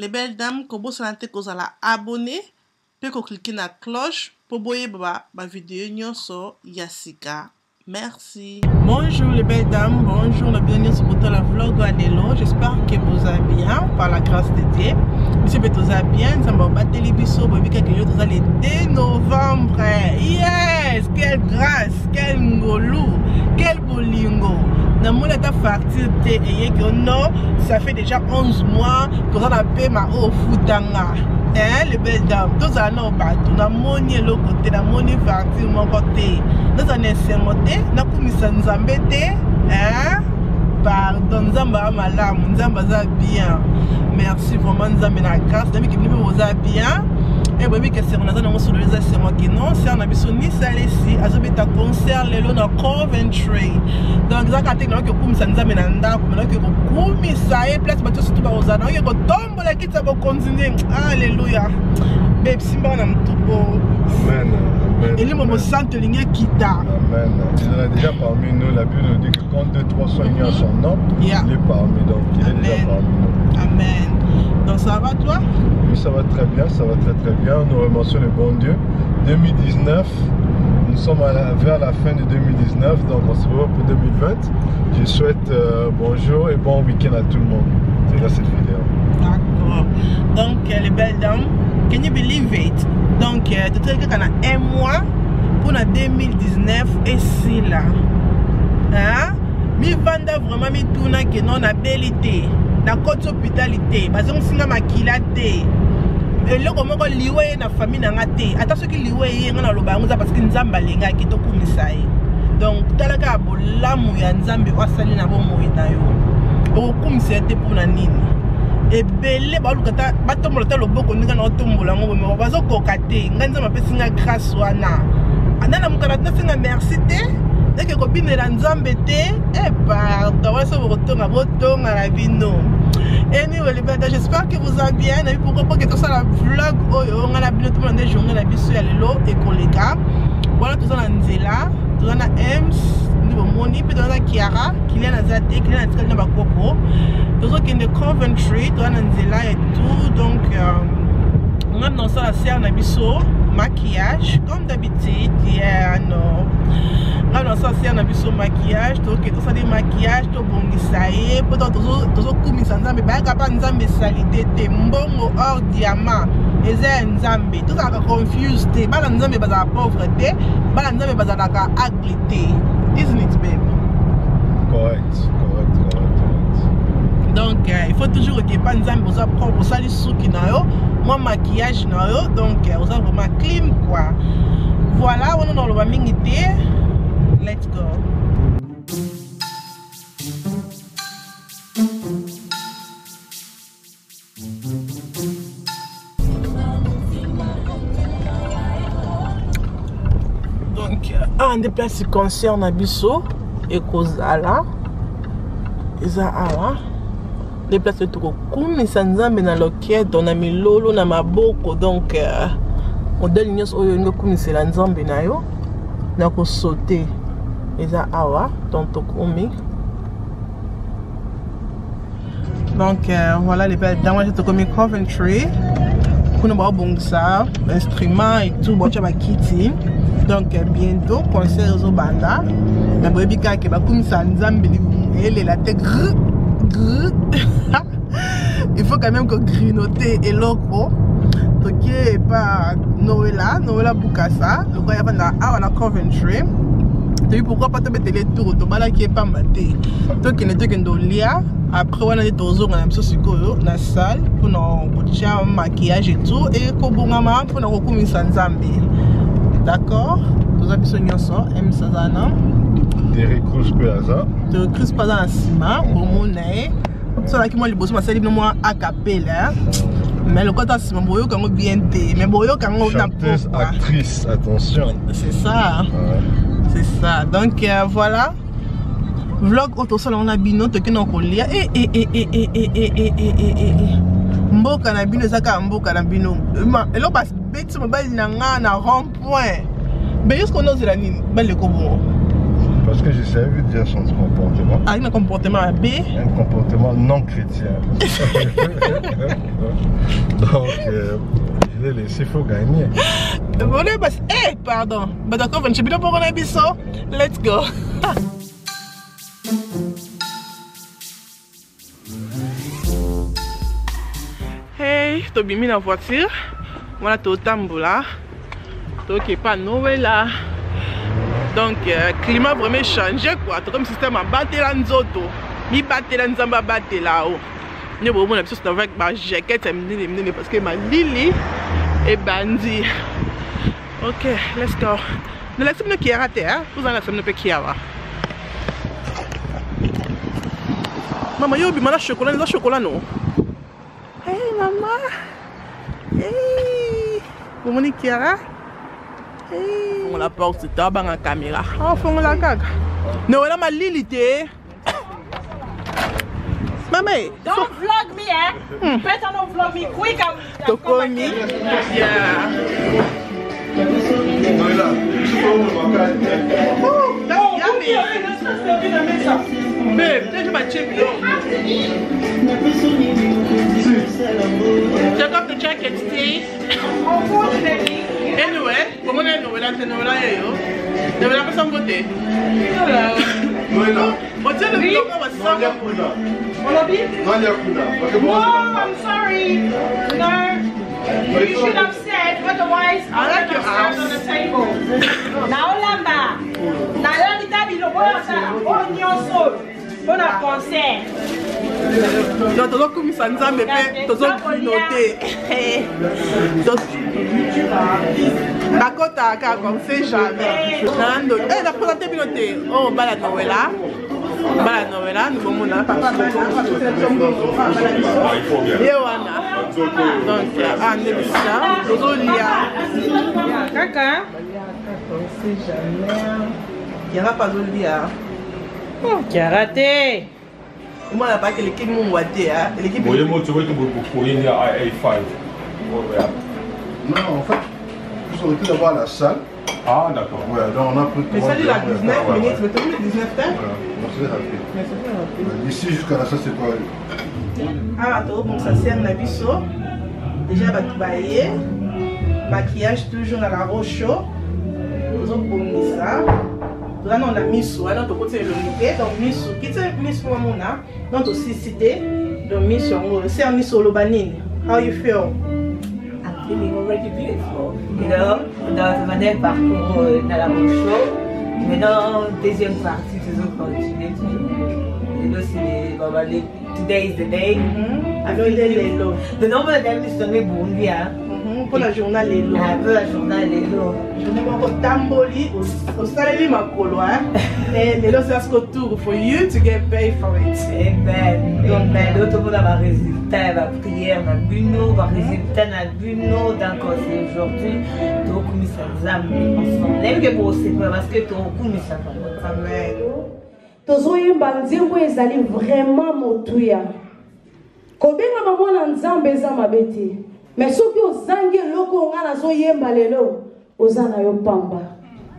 les belles dames, comme vous avez abonné, puis cliquez sur la cloche pour voir ma vidéo sur Yassika. Merci. Bonjour les belles dames, bonjour, bienvenue sur la vlog Adelo. J'espère que vous allez bien par la grâce de Dieu. Monsieur vous allez bien, nous allons battre les bisous pour le 2 novembre. Yes, quelle grâce, quel ngolou, quel bolingo. Dans mon état facture et que non, ça fait déjà 11 mois que ça n'a pas ma au foutanga. Hein, les belles dames, tous allons partout, dans mon l'autre côté, dans mon facture mon côté. Nous allons essayer de nous embêter. Hein? Pardon, Zamba malam, Zamba bien. Merci vraiment, Zamba na grâce, d'amis qui vous bien. Et oui, que c'est on a dans sur les assemblées qui non, c'est on a besoin ni ça ici, à ce bêta concert le long Coventry. Donc ça quand que comme ça nous amène à ndako, mais que comme ça et place bateau surtout aux anneaux, que tombe la qui ça va continuer. Alléluia. Bébé simba na mtupo. Amen. Et lui me sente ligne quitta. Amen. Il est déjà parmi nous, la Bible nous dit que quand 2-3 sont unis en son nom, il est parmi nous. Donc il est déjà parmi nous. Amen. Donc ça va toi? Oui, ça va très bien, ça va très bien. Nous remercions le bon Dieu. 2019, nous sommes vers la fin de 2019, donc on se revoit pour 2020. Je souhaite bonjour et bon week-end à tout le monde. C'est là cette vidéo. D'accord. Donc les belles dames, can you believe it? Donc tout à l'heure qu'on a un mois pour la 2019 et si là. Hein? Mi vanda vraiment mi tourna que non na bellité. Na côté hospitalité parce que singa makila te eloko moko liwe na famille na ngate ata soki liwe yenga na loba ngoza parce que nzamba lenga ki to kumisa ye donc talaka bolamu ya nzambe wasali na bomoyi na yo okumisa te pona nini ebele balukata batombola ta loboko ninga na otombola ngo me bazokoka te nganza mapesinga grâce wana anana mukarata singa merci te dès que copine la nzambe te et pardon ça vous retourne la vino. Anyway les belles, j'espère que vous allez bien. Et pourquoi pas que tout ça la vlog on a la bino tout le monde des journées la bisu ya lelo et collègues. Voilà tout ça na nzela, tout ça na Ems, ni bomoni puis tout ça Kiara, Kylian Azate, Kylian Azate na bakoko. Tout ça qui est de Coventry, tout ça na nzela et tout donc on a dans ça la serre na biso maquillage comme d'habitude hier non. Là on a ça na biso maquillage donc tout ça des maquillage to bongisa ye poto tozo kumisa nzambe ba kapa nzambe salite te mbongo or diamant eza nzambe tout ça confused te bala nzambe baza pauvreté bala nzambe baza ka ugly te isn't it babe? Correct. Donc il faut toujours que pas nzambe oza propre sali suki na yo moi maquillage na yo donc oza vraiment clean quoi. Voilà on a le mingi te. Let's go. Donc, un des places qui concerne Abisso et Kozala. Ezala. Des places de tout comme ça nous amène dans l'oquette, on a mis lolo na maboko donc on donne nous au comme c'est la nzambe na yo. Na ko sauter. Eza awa tonto komi. Donc voilà les belles dames, j'ai commis Coventry pour nous bon ça instrument et tout bon chaba kitty donc bientôt concert au banda na boyebi ka ke ba kumisa nzambe elle la tête il faut quand même que grignoter et loco toké pas Noëlla Bukasa le quoi y a pas awa na Coventry. Pourquoi pas te mettre les tours de bala qui est pas maté donc il était que lia après on a des tours on a mis sur la salle pour nos maquillage et tout et kobongama pour nos commis nzambe d'accord tous a biso nyonso m sazana Derek Cruz Plaza de Chris Plaza en ciment pour mon nez ça là qui moi liboso ma salle moi a cappella mais le côté ciment boyo kango bien té mais boyo kango na actrice attention c'est ça ouais. C'est ça, donc voilà. Vlog auto salon na bino to kino kolia mboka na bino zaka mboka na bino elo bas beti mobile na nga na rond point mais est-ce qu'on ose la nini bale ko bon Parce que je savais déjà son comportement. Ah, il a un comportement B. Un comportement non chrétien. Donc, je l'ai laissé, il faut gagner. Eh, pardon. Mais d'accord, je ne sais pas pour un biseau. Let's go. Hey, tu as mis la voiture. Voilà, tu es au Tamboula. Tu n'es pas Noël là. Donc, climat vraiment changé quoi. Tu comme système à battre la nzoto. Mi battre la nzamba battre là-haut. Nous avons une chose avec ma jaquette parce que ma lili est bandit. Ok, let's go. Nous laissons nous qui est raté, hein? Vous en laissez nous qui est là. Maman, yo, bimana chocolat, nous chocolat non. Hey maman. Hey. Vous m'en qui est là? Hey. On la porte tabac en caméra. Oh, faut la caga. Non, là ma lilité. Maman, don't vlog me, eh? Better not vlog me quick. To call me. Yeah. Oh, that's yummy. Babe, there's my champion. Check out the jacket, see? Anyway, como no es novela, te novela yo. De verdad que son bote. But tell the vlog was so good. No, I'm sorry. No. You should have said, otherwise I like your house on the table. Now lamba. Now let me tell you the words on your soul. On a concert. Non, tu dois comme ça, nous avons fait, tu dois noter. D'accord, tu as comme c'est jamais. Eh, la présenté piloté. Oh, balade novella. Balade novella, nous avons la partie. Yewana. Donc, on est là. Nous avons l'IA. Caca. C'est jamais. Il n'y aura pas de l'IA. Qui a raté? Moi, là, pas que l'équipe m'a ouaté. L'équipe. Vous voyez, moi, tu vois que vous pourriez dire A5. Non, en fait, ils ont été d'abord à la salle. Ah, d'accord. Ouais, donc on a pris. Mais ça, il a 19 minutes. Mais tu veux 19 temps? On s'est rapide. Ici jusqu'à la salle, c'est quoi? Ah, bon, ça sert la biseau. Déjà, bah, tu bailler. Maquillage toujours dans la roche chaud. Nous avons promis ça. Là, on a mis sur, là, on côté le donc mis sur, qui est mis sur mon âme, donc aussi cité, donc mis sur, c'est mis sur le banine. How you feel? I'm feeling already beautiful. You know, dans un parcours dans la roche chaude. Maintenant, deuxième partie, toujours continuer. You know, c'est today is the day. Alors, il est l'élo. Le nombre d'amis sont les bons, bien. Pour la journée l'élo. Un peu la journée l'élo. Je ne vois pas tamboli au salé makolo, hein. Et l'élo c'est ce que tout for you to get paid for it. Amen. L'autre monde a un résultat, ma prière, ma buno, ma résultat, ma buno. Donc c'est aujourd'hui, donc nous sommes ensemble. Même que pour c'est pas parce que tu nous sommes. Amen. Tozoyemba nzembo ezali vraiment motuya. Kobenga mamona nzambe eza mabeti. Mais soki ozangi eloko nga nazoyemba lelo ozana yo pamba.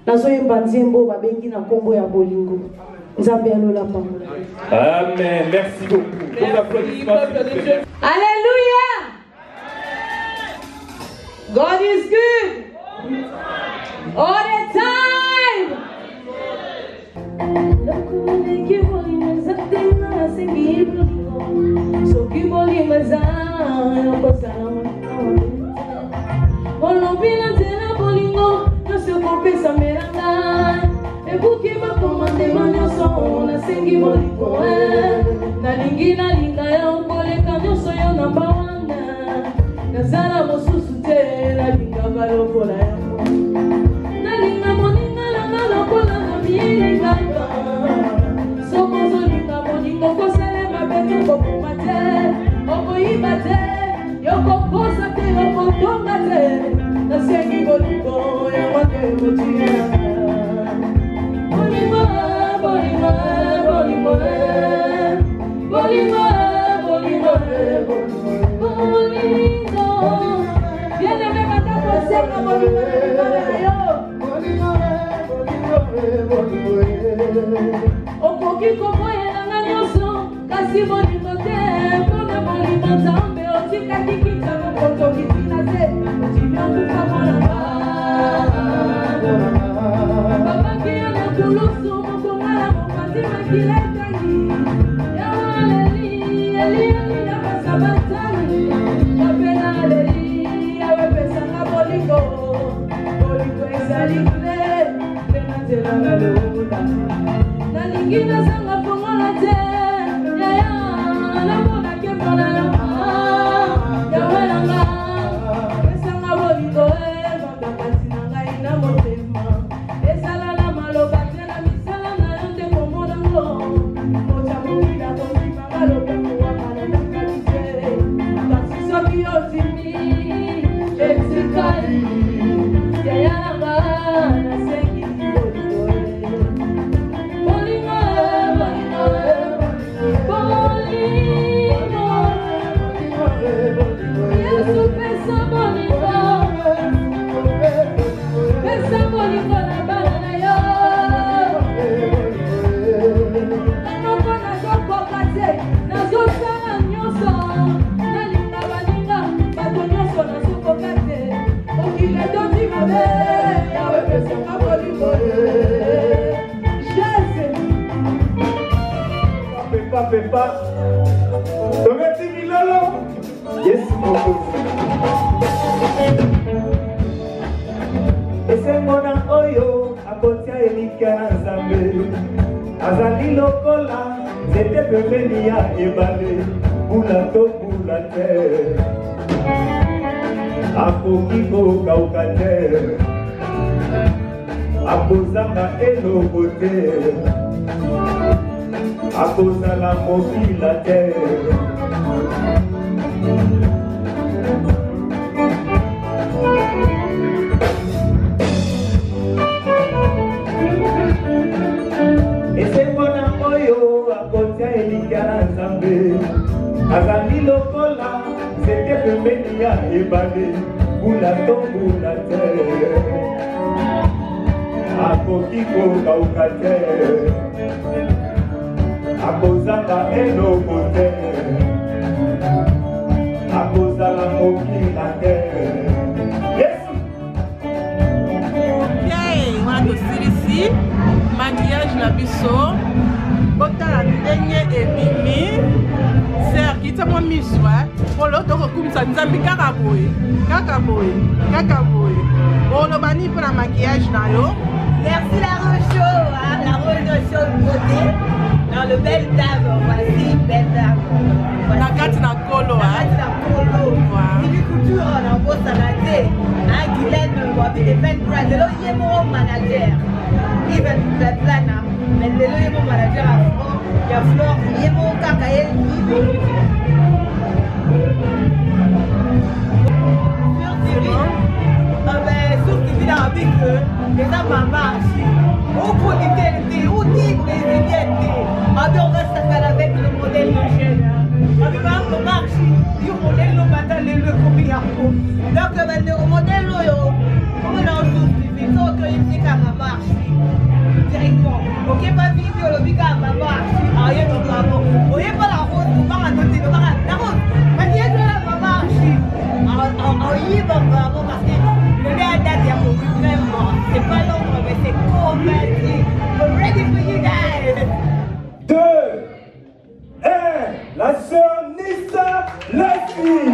Nazoyemba nzembo babengi na kombo ya bolingo. Nzambe alola pamba. Amen. Merci beaucoup. Bon applaudissement. Alléluia. God is good. All the time. okoki koboyelanga nyonso kasi bolingo te mpona molimo nzambe otikaki kita mokotokiti na se otimiakufa monanga babaki yo na tulusu mokongala mopanzi makila etangi yawaleli elieli ya masabatani yapena leli awepesanga bolingo bolingo ezali kle penatelanga lola nalingi nazanga fongola te yaya namonake mpona yawelanga pesanga bolingo mabakati na ngai na motema ezala na maloba te na misala na yo nde komonango moja mokila kondimanga lobeko wakana nakati te kasi soki otimi etikali yayanga nasengi Pepa, tometi milolo, yes, ese mona oyo akotia elika na nzambe azali lokola nzete pembeni ya ebale bula to bula te akoki kokauka te akozanga eloko te akozala mokila te esengona oyo akotia elika na nzambe azali lokola nzete pembeni ya ebale bula to bula te akoki kokauka te akozanga eloko te akozala mokila te yesu wana tosilisi maquillage na biso botala ndenge ebimi ser kita mwa miswa polo tokokumisa nzambe kaka boye kaka boye kaka boye oloba nini mpo na maquillage na yo. Merci la Rochot, hein, la Rochot beauté. Dans le belle dame, voici belle dame. La carte na colo, la carte na colo. Ini couture on a beau sanate. Hein, Guylaine, on va faire des peines pour elle. Là, il y a mon manager. Il va nous faire plein, hein. Mais là, il y a mon manager à fond. Il y a Flore, il y a mon cacaïen. Avec les mamans, au bout du thé, au titre des on va s'attaquer avec le modèle de jeune. On va marcher, le modèle de bataille, le combien. Donc, le modèle, comme on a aujourd'hui, donc il dit qu'à ma marche, directement. Ok, pas vite, le big à ma marche, rien de bravo. Vous voyez pas la route, vous parlez de la route. Mais il y a de la marche. En y va bravo parce que le gars a date, vraiment. C'est pas l'ombre, mais c'est convaincu. We're ready for you guys. 2, 1, la sœur Nissa Leslie.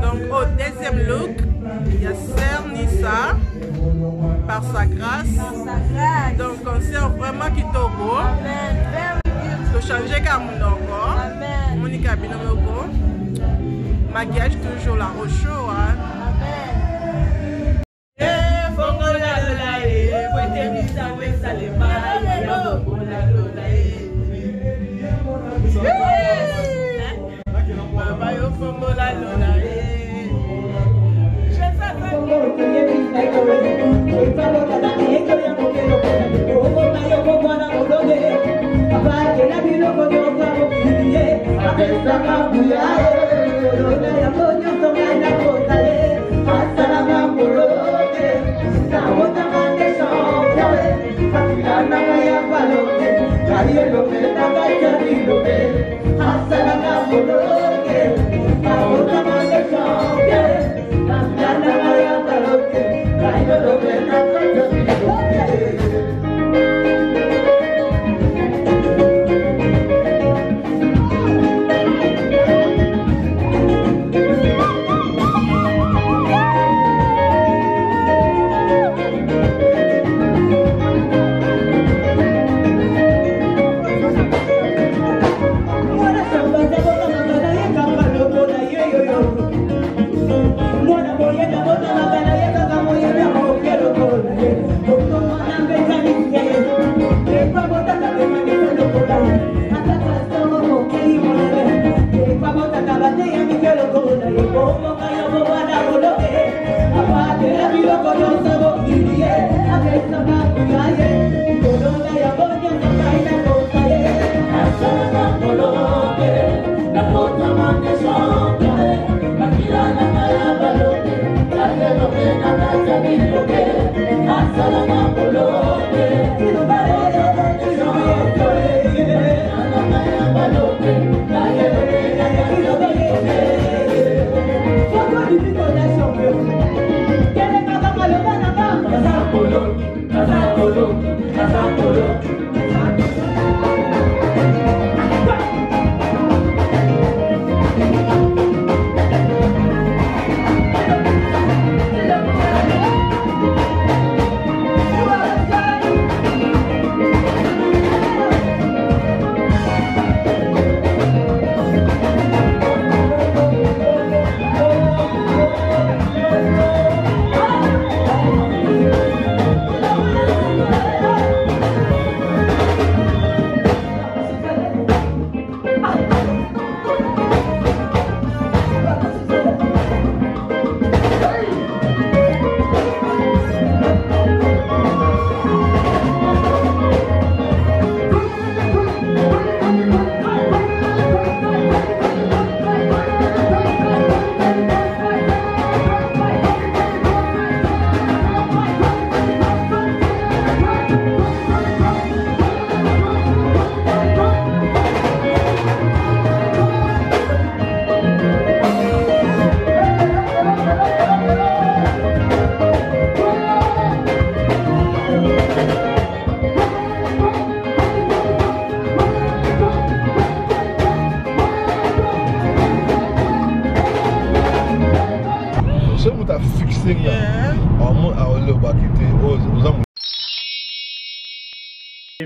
Donc au deuxième look, il y a Sœur Nissa par sa grâce. Donc on sait vraiment qu'il est beau. Donc changer comme mon Monica Binomoko. Maquillage toujours la rocho.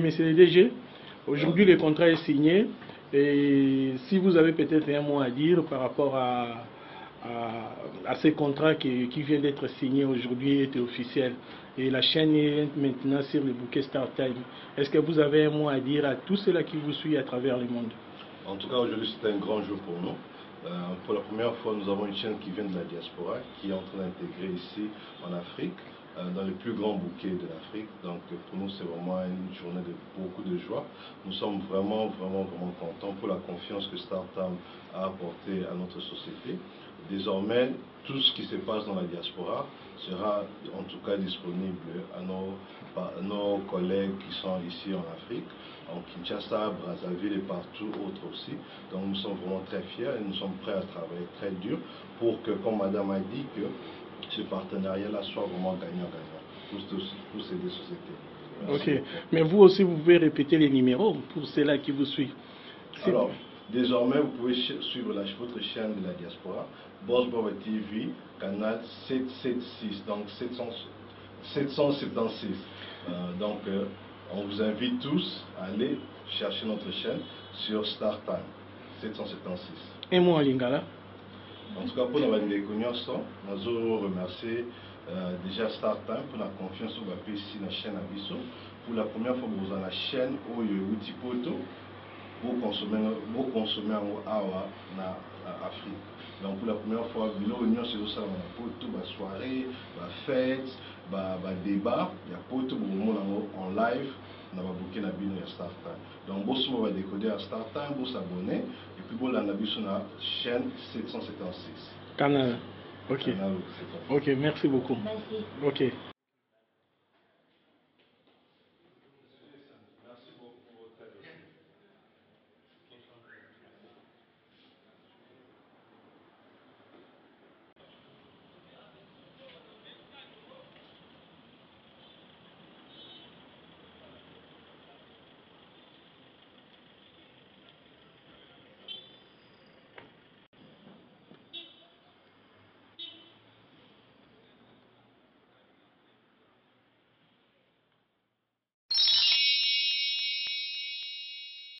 Monsieur le DG, aujourd'hui le contrat est signé et si vous avez peut-être un mot à dire par rapport à ce contrat qui vient d'être signé aujourd'hui est officiel et la chaîne est maintenant sur le bouquet StarTime. Est-ce que vous avez un mot à dire à tous ceux-là qui vous suivent à travers le monde? En tout cas, aujourd'hui c'est un grand jour pour nous. Pour la première fois, nous avons une chaîne qui vient de la diaspora, qui est en train d'intégrer ici en Afrique, dans les plus grands bouquets de l'Afrique. Donc pour nous, c'est vraiment une journée de beaucoup de joie. Nous sommes vraiment contents pour la confiance que StarTime a apportée à notre société. Désormais, tout ce qui se passe dans la diaspora sera en tout cas disponible à nos collègues qui sont ici en Afrique, en Kinshasa, Brazzaville et partout autre aussi. Donc nous sommes vraiment très fiers et nous sommes prêts à travailler très dur pour que, comme Madame a dit, que ce partenariat-là soit vraiment gagnant-gagnant pour ces deux sociétés. Merci. Ok, mais vous aussi, vous pouvez répéter les numéros pour ceux-là qui vous suivent. Alors, désormais, vous pouvez suivre votre chaîne de la diaspora, Boss Baba TV, canal 776, donc 776. On vous invite tous à aller chercher notre chaîne sur StarTime 776. Et moi, Lingala. En tout cas, pour nous nous remercier déjà StarTime pour la confiance que vous avez ici dans la chaîne Abisso. Pour la première fois, vous avez la chaîne où il y a outil poto pour consommer en Afrique. Donc pour la première fois, l'Union c'est aussi la soirée, la fête, le débat, il y a poto en live. On va booker la bino à StarTime. Donc, vous va décoder à StarTime, vous s'abonner, et puis vous allez sur la chaîne 776. Canal. Ok. Canal, ok, merci beaucoup. Merci. Ok.